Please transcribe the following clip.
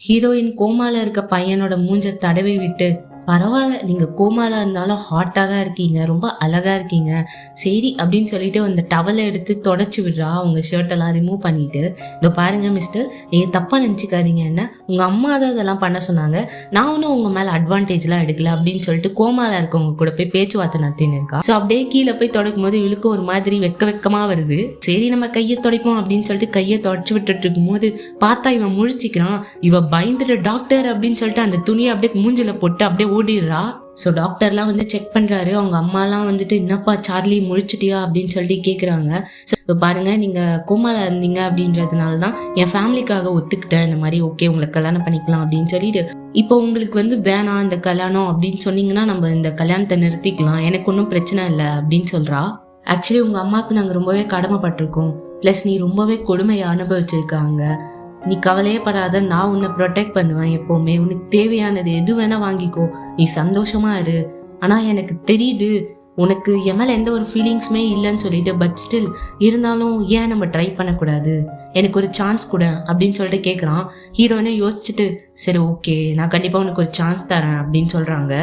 Heroine கோமால இருக்க பையனோட மூஞ்ச தடவி விட்டு, பரவாயில்ல நீங்க கோமால இருந்தாலும் ஹாட்டா தான் இருக்கீங்க, ரொம்ப அழகா இருக்கீங்க, சரி அப்படின்னு சொல்லிட்டு அந்த டவலை எடுத்து தொடச்சி விடுறா. அவங்க ஷர்ட் எல்லாம் ரிமூவ் பண்ணிட்டு, இதோ பாருங்க மிஸ்டர், நீங்க தப்பா நினைச்சுக்காதீங்க, என்ன உங்க அம்மா தான் இதெல்லாம் பண்ண சொன்னாங்க, நான் ஒன்னும் உங்க மேல அட்வான்டேஜ் எல்லாம் எடுக்கல அப்படின்னு சொல்லிட்டு கோமால இருக்கவங்க கூட போய் பேச்சுவார்த்தை நடத்தின்னு இருக்கா. சோ அப்படியே கீழே போய் தொடக்கும் போது இவளுக்கு ஒரு மாதிரி வெக்கமா வருது. சரி நம்ம கையை துடைப்போம் அப்படின்னு சொல்லிட்டு கையை தொடச்சு விட்டுட்டு இருக்கும் போது பார்த்தா இவன் முழிச்சிக்கிறான். இவ பயந்துட்டு டாக்டர் அப்படின்னு சொல்லிட்டு அந்த துணியை அப்படியே மூஞ்சில போட்டு அப்படியே ஓடிடுறா. ஸோ டாக்டர்லாம் வந்து செக் பண்ணுறாரு. அவங்க அம்மாலாம் வந்துட்டு என்னப்பா சார்லி முழிச்சிட்டியா அப்படின்னு சொல்லிட்டு கேட்குறாங்க. ஸோ பாருங்க நீங்கள் கோமால இருந்தீங்க அப்படின்றதுனால தான் என் ஃபேமிலிக்காக ஒத்துக்கிட்டேன், இந்த மாதிரி ஓகே உங்களை கல்யாணம் பண்ணிக்கலாம் அப்படின்னு சொல்லிட்டு, இப்போ உங்களுக்கு வந்து வேணாம் இந்த கல்யாணம் அப்படின்னு சொன்னீங்கன்னா நம்ம இந்த கல்யாணத்தை நிறுத்திக்கலாம், எனக்கு ஒன்றும் பிரச்சனை இல்லை அப்படின்னு சொல்கிறா. ஆக்சுவலி உங்கள் அம்மாவுக்கு நாங்கள் ரொம்பவே கடமைப்பட்டிருக்கோம், ப்ளஸ் நீ ரொம்பவே கொடுமையை அனுபவிச்சிருக்காங்க, நீ கவலையே படாத, நான் உன்னை ப்ரொடெக்ட் பண்ணுவேன் எப்போவுமே, உனக்கு தேவையானது எது வேணா வாங்கிக்கோ, நீ சந்தோஷமா இரு. ஆனால் எனக்கு தெரியுது உனக்கு என் மேலே எந்த ஒரு ஃபீலிங்ஸுமே இல்லைன்னு சொல்லிட்டு, பட் ஸ்டில் இருந்தாலும் ஏன் நம்ம ட்ரை பண்ணக்கூடாது, எனக்கு ஒரு சான்ஸ் கூட அப்படின்னு சொல்லிட்டு கேட்குறான். ஹீரோயினே யோசிச்சுட்டு சரி ஓகே நான் கண்டிப்பாக உனக்கு ஒரு சான்ஸ் தரேன் அப்படின்னு சொல்கிறாங்க.